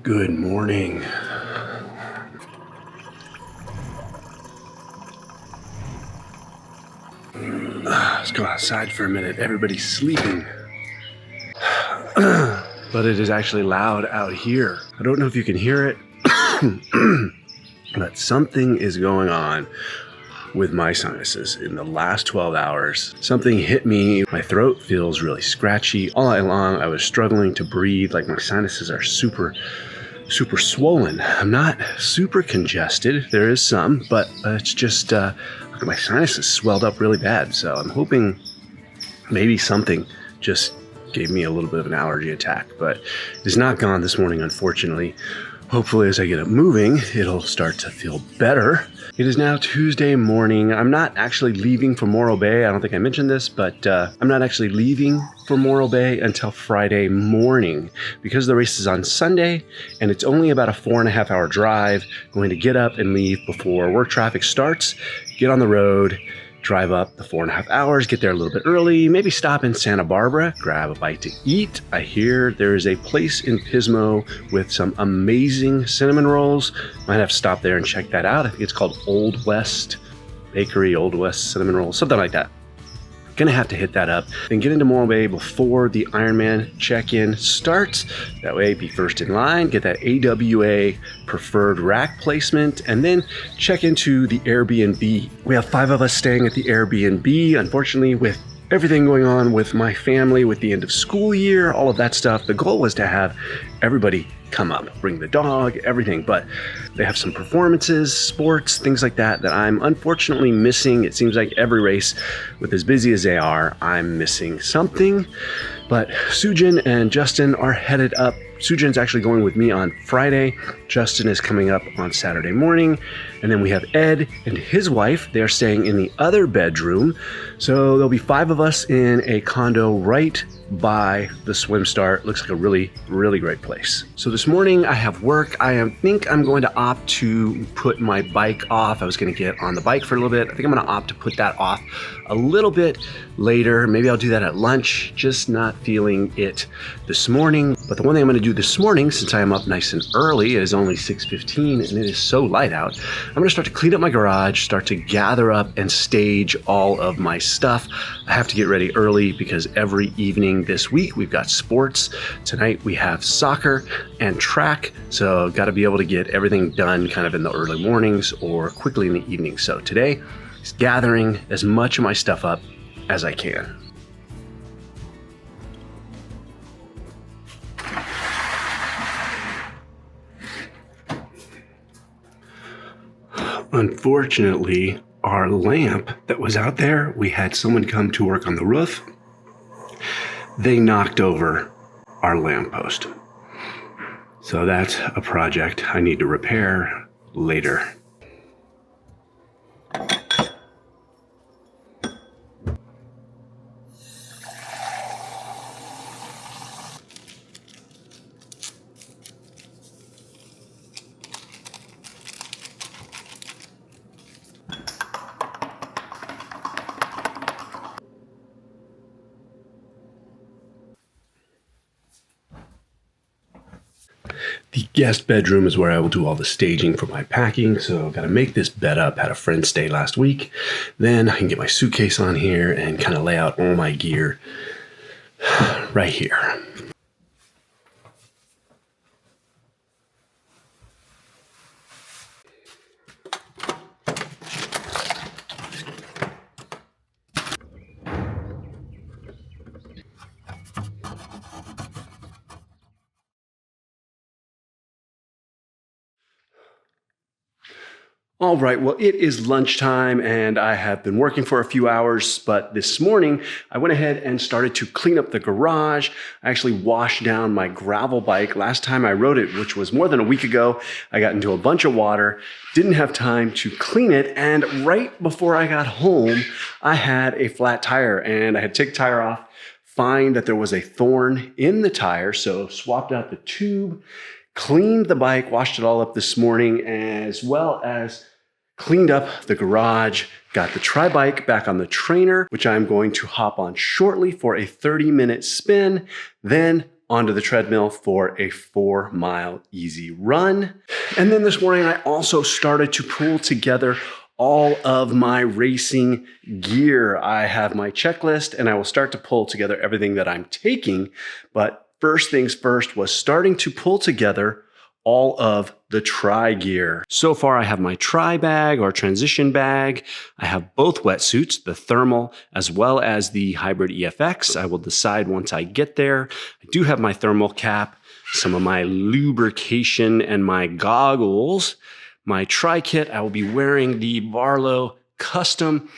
Good morning. Let's go outside for a minute. Everybody's sleeping. But it is actually loud out here. I don't know if you can hear it, but something is going on with my sinuses in the last 12 hours. Something hit me. My throat feels really scratchy. All night long, I was struggling to breathe. Like my sinuses are super swollen. I'm not super congested. There is some, but it's just, my sinuses swelled up really bad. So I'm hoping maybe something just gave me a little bit of an allergy attack, but it's not gone this morning, unfortunately. Hopefully as I get it moving, it'll start to feel better. It is now Tuesday morning. I'm not actually leaving for Morro Bay. I don't think I mentioned this, but I'm not actually leaving for Morro Bay until Friday morning because the race is on Sunday and it's only about a 4.5 hour drive. I'm going to get up and leave before work traffic starts, get on the road, drive up the 4.5 hours, get there a little bit early, maybe stop in Santa Barbara, grab a bite to eat. I hear there is a place in Pismo with some amazing cinnamon rolls. Might have to stop there and check that out. I think it's called Old West Bakery, Old West Cinnamon Rolls, something like that. Gonna have to hit that up, then get into Morro Bay before the Ironman check-in starts. That way, be first in line, get that AWA preferred rack placement, and then check into the Airbnb. We have 5 of us staying at the Airbnb. Unfortunately, with everything going on with my family, with the end of school year, all of that stuff, the goal was to have everybody come up, bring the dog, everything, but they have some performances, sports, things like that I'm unfortunately missing. It seems like every race, with as busy as they are, I'm missing something. But Sujin and Justin are headed up. Sujin's actually going with me on Friday. Justin is coming up on Saturday morning. And then we have Ed and his wife. They're staying in the other bedroom. So there'll be 5 of us in a condo right by the swim start. Looks like a really, really great place. So this morning I have work. I think I'm going to opt to put my bike off. I was going to get on the bike for a little bit. I think I'm going to opt to put that off a little bit later. Maybe I'll do that at lunch. Just not feeling it this morning. But the one thing I'm going to do this morning, since I am up nice and early, it is only 6:15 and it is so light out, I'm going to start to clean up my garage, start to gather up and stage all of my stuff. I have to get ready early because every evening this week we've got sports. Tonight we have soccer and track, so got to be able to get everything done kind of in the early mornings or quickly in the evening. So today is gathering as much of my stuff up as I can. Unfortunately, our lamp that was out there, we had someone come to work on the roof. They knocked over our lamppost. So that's a project I need to repair later. The guest bedroom is where I will do all the staging for my packing, so I've got to make this bed up. Had a friend stay last week. Then I can get my suitcase on here and kind of lay out all my gear right here. All right, well, it is lunchtime and I have been working for a few hours, but this morning I went ahead and started to clean up the garage. I actually washed down my gravel bike. Last time I rode it, which was more than a week ago, I got into a bunch of water, didn't have time to clean it, and right before I got home, I had a flat tire and I had to take the tire off, find that there was a thorn in the tire, so swapped out the tube, cleaned the bike, washed it all up this morning, as well as cleaned up the garage, got the tri-bike back on the trainer, which I'm going to hop on shortly for a 30-minute spin, then onto the treadmill for a 4-mile easy run. And then this morning, I also started to pull together all of my racing gear. I have my checklist and I will start to pull together everything that I'm taking. But first things first was starting to pull together all of the tri gear. So far, I have my tri bag or transition bag. I have both wetsuits, the thermal as well as the hybrid EFX. I will decide once I get there. I do have my thermal cap, some of my lubrication and my goggles. My tri-kit, I will be wearing the Varlo custom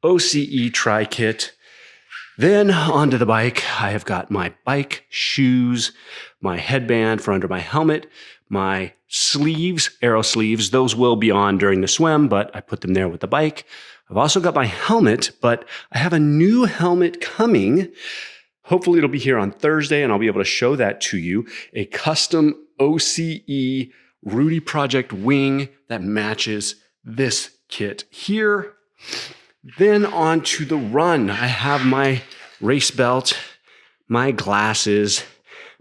OCE tri-kit. Then onto the bike, I have got my bike shoes, my headband for under my helmet, my sleeves, aero sleeves. Those will be on during the swim, but I put them there with the bike. I've also got my helmet, but I have a new helmet coming. Hopefully it'll be here on Thursday and I'll be able to show that to you. A custom OCE Rudy Project wing that matches this kit here. Then on to the run. I have my race belt, my glasses,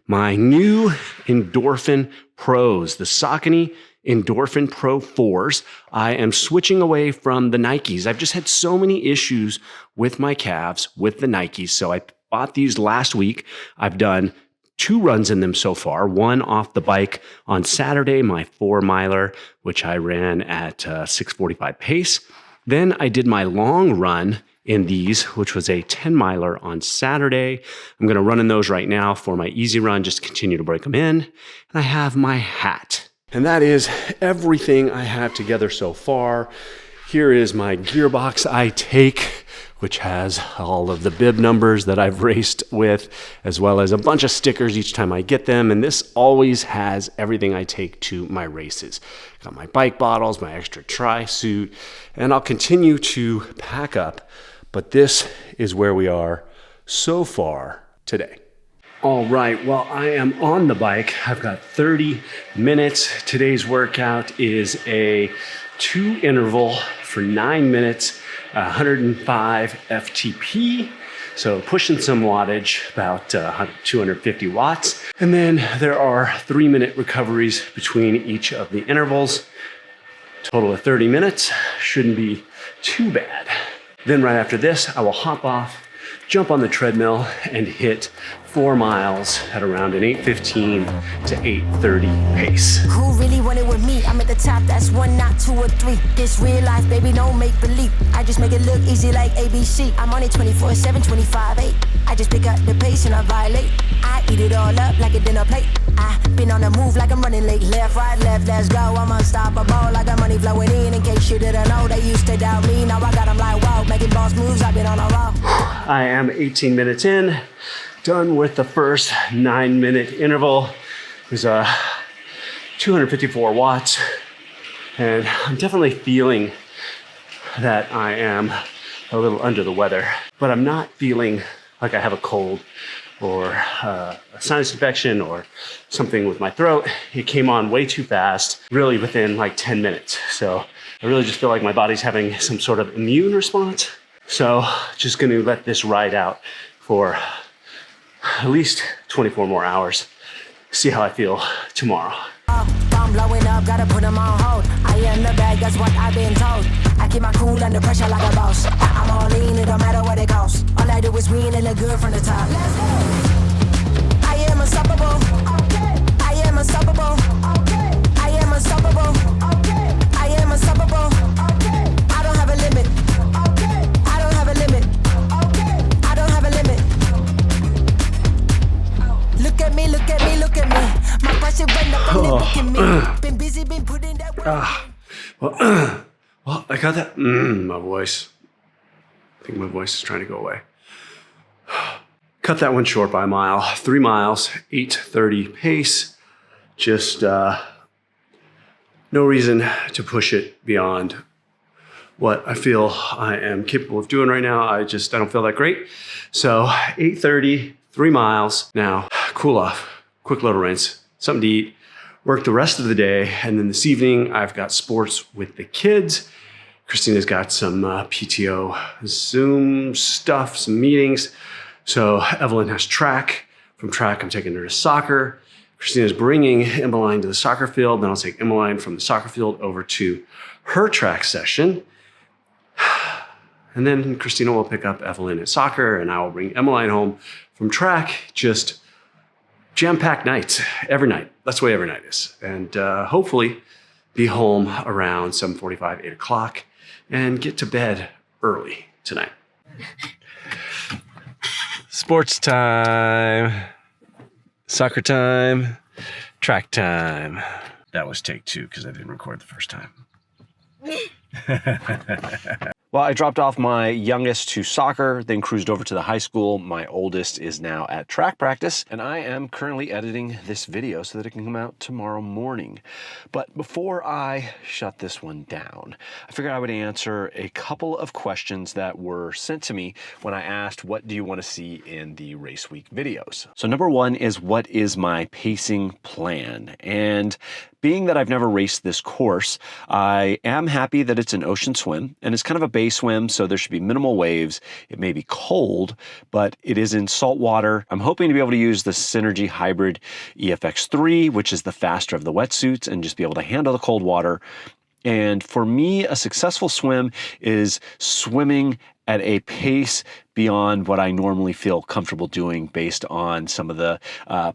my new Endorphin Pros, the Saucony Endorphin Pro 4s. I am switching away from the Nikes. I've just had so many issues with my calves with the Nikes. So I bought these last week. I've done 2 runs in them so far, one off the bike on Saturday, my 4-miler, which I ran at 6:45 pace. Then I did my long run in these, which was a 10-miler on Saturday. I'm going to run in those right now for my easy run, just continue to break them in. And I have my hat. And that is everything I have together so far. Here is my gearbox I take, which has all of the bib numbers that I've raced with, as well as a bunch of stickers each time I get them. And this always has everything I take to my races. Got my bike bottles, my extra tri suit, and I'll continue to pack up. But this is where we are so far today. All right, well, I am on the bike. I've got 30 minutes. Today's workout is a 2-interval for 9 minutes, 105 FTP. So pushing some wattage, about 250 watts. And then there are 3-minute recoveries between each of the intervals. Total of 30 minutes, shouldn't be too bad. Then right after this, I will hop off, jump on the treadmill and hit 4 miles at around an 8:15 to 8:30 pace. Who really wanted with me? I'm at the top, that's 1, not 2 or 3. This real life, baby, don't make believe. I just make it look easy like ABC. I'm on it 24/7, 25/8. I just pick up the pace and I violate. I eat it all up like a dinner plate. I been on the move like I'm running late. Left, right, left, let's go. I'm unstoppable. I got money flowing in case you didn't know. They used to doubt me, now I got them like wow. Making boss moves, I've been on a roll. I am 18 minutes in. Done with the first 9-minute interval. It was 254 watts. And I'm definitely feeling that I am a little under the weather, but I'm not feeling like I have a cold or a sinus infection or something with my throat. It came on way too fast, really within like 10 minutes. So I really just feel like my body's having some sort of immune response. So just gonna let this ride out for at least 24 more hours. See how I feel tomorrow. I'm blowing up, gotta put them on hold. I am the bag, that's what I've been told. I keep my cool under pressure like a boss. I'm all in, it don't matter what it costs. All I do is win and look good from the top. Let's go. I am unstoppable. Okay. I am unstoppable. Okay. I am unstoppable. Okay. I am unstoppable. Okay. I don't have a limit. Okay. I don't have a limit. Okay. I don't have a limit. Look at me, look at me, look at me. My pressure went up and they booking me. Been busy, been putting that work. Well, I got that. My voice. I think my voice is trying to go away. Cut that one short by a mile. 3 miles, 8:30 pace. Just no reason to push it beyond what I feel I am capable of doing right now. I don't feel that great. So 8:30, 3 miles. Now, cool off, quick little rinse, something to eat, work the rest of the day. And then this evening, I've got sports with the kids. Christina's got some PTO Zoom stuff, some meetings. So Evelyn has track for From track, I'm taking her to soccer. Christina's bringing Emmeline to the soccer field. Then I'll take Emmeline from the soccer field over to her track session. And then Christina will pick up Evelyn at soccer, and I will bring Emmeline home from track. Just jam-packed nights, every night. That's the way every night is. And hopefully be home around 7:45, 8 o'clock, and get to bed early tonight. Sports time, soccer time, track time. That was take 2 because I didn't record the first time. Well, I dropped off my youngest to soccer, then cruised over to the high school. My oldest is now at track practice, and I am currently editing this video so that it can come out tomorrow morning. But before I shut this one down, I figured I would answer a couple of questions that were sent to me when I asked, what do you want to see in the race week videos? So number one is, what is my pacing plan? And being that I've never raced this course, I am happy that it's an ocean swim, and it's kind of a bay swim, so there should be minimal waves. It may be cold, but it is in salt water. I'm hoping to be able to use the Synergy Hybrid EFX3, which is the faster of the wetsuits, and just be able to handle the cold water. And for me, a successful swim is swimming at a pace beyond what I normally feel comfortable doing based on some of the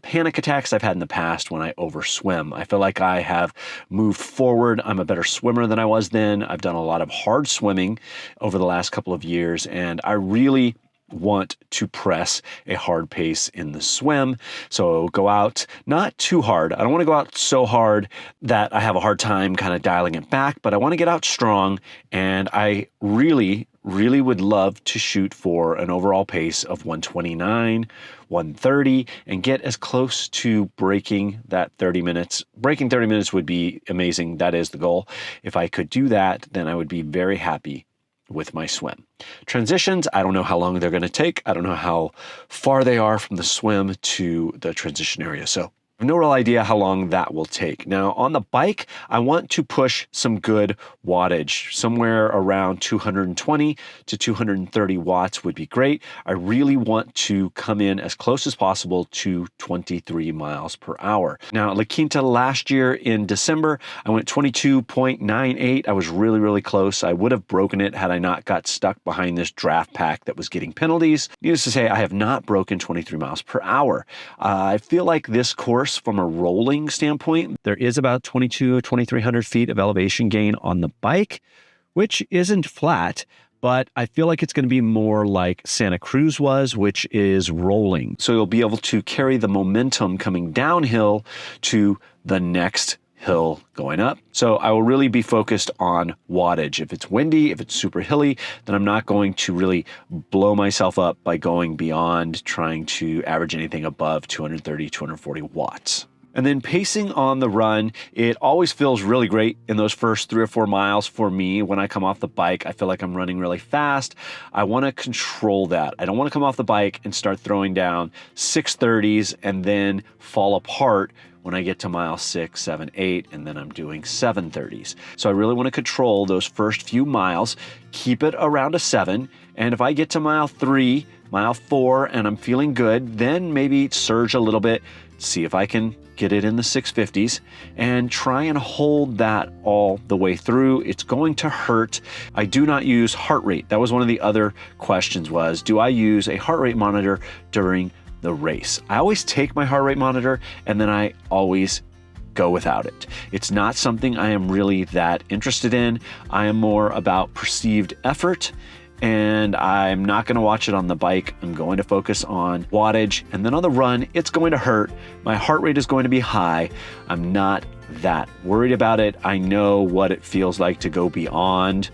panic attacks I've had in the past when I overswim. I feel like I have moved forward. I'm a better swimmer than I was then. I've done a lot of hard swimming over the last couple of years, and I really want to press a hard pace in the swim. So go out not too hard. I don't want to go out so hard that I have a hard time kind of dialing it back, but I want to get out strong, and I really would love to shoot for an overall pace of 129, 130, and get as close to breaking that 30 minutes. Breaking 30 minutes would be amazing. That is the goal. If I could do that, then I would be very happy with my swim. Transitions, I don't know how long they're going to take. I don't know how far they are from the swim to the transition area. So I have no real idea how long that will take. Now, on the bike, I want to push some good wattage. Somewhere around 220 to 230 watts would be great. I really want to come in as close as possible to 23 miles per hour. Now, at La Quinta last year in December, I went 22.98. I was really close. I would have broken it had I not got stuck behind this draft pack that was getting penalties. Needless to say, I have not broken 23 miles per hour. I feel like this course, from a rolling standpoint, there is about 2,300 feet of elevation gain on the bike, which isn't flat, but I feel like it's going to be more like Santa Cruz was, which is rolling. So you'll be able to carry the momentum coming downhill to the next hill going up. So I will really be focused on wattage. If it's windy, if it's super hilly, then I'm not going to really blow myself up by going beyond trying to average anything above 230, 240 watts. And then pacing on the run, it always feels really great in those first 3 or 4 miles for me. When I come off the bike, I feel like I'm running really fast. I want to control that. I don't want to come off the bike and start throwing down 630s and then fall apart when I get to mile 6, 7, 8, and then I'm doing 730s. So I really want to control those first few miles, keep it around a 7, and if I get to mile 3, mile 4, and I'm feeling good, then maybe surge a little bit, see if I can get it in the 650s, and try and hold that all the way through. It's going to hurt. I do not use heart rate. That was one of the other questions was, do I use a heart rate monitor during the race? I always take my heart rate monitor and then I always go without it. It's not something I am really that interested in. I am more about perceived effort, and I'm not going to watch it on the bike. I'm going to focus on wattage, and then on the run, it's going to hurt. My heart rate is going to be high. I'm not that worried about it. I know what it feels like to go beyond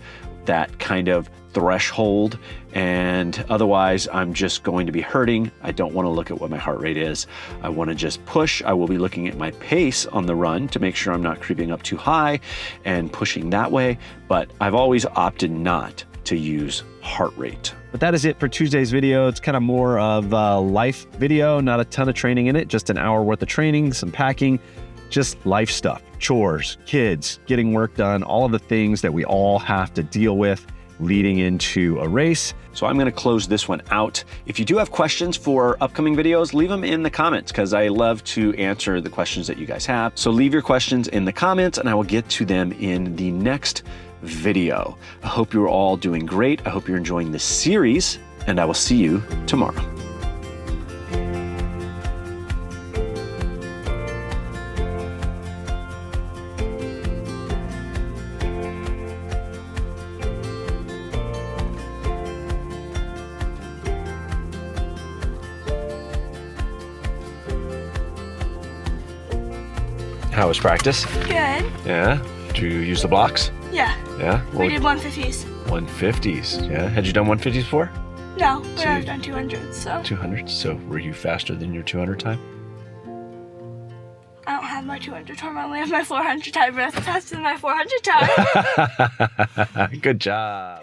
that kind of threshold, and otherwise I'm just going to be hurting. I don't want to look at what my heart rate is. I want to just push. I will be looking at my pace on the run to make sure I'm not creeping up too high and pushing that way, but I've always opted not to use heart rate. But that is it for Tuesday's video. It's kind of more of a life video, not a ton of training in it, just an hour worth of training, some packing, just life stuff, chores, kids, getting work done, all of the things that we all have to deal with leading into a race. So I'm gonna close this one out. If you do have questions for upcoming videos, leave them in the comments because I love to answer the questions that you guys have. So leave your questions in the comments and I will get to them in the next video. I hope you're all doing great. I hope you're enjoying this series and I will see you tomorrow. How was practice? Good. Yeah? Did you use the blocks? Yeah. Yeah? We did 150s. 150s, yeah? Had you done 150s before? No, but I've done 200s, so. 200s? So were you faster than your 200 time? I don't have my 200 time, I only have my 400 time, but that's faster than my 400 time. Good job.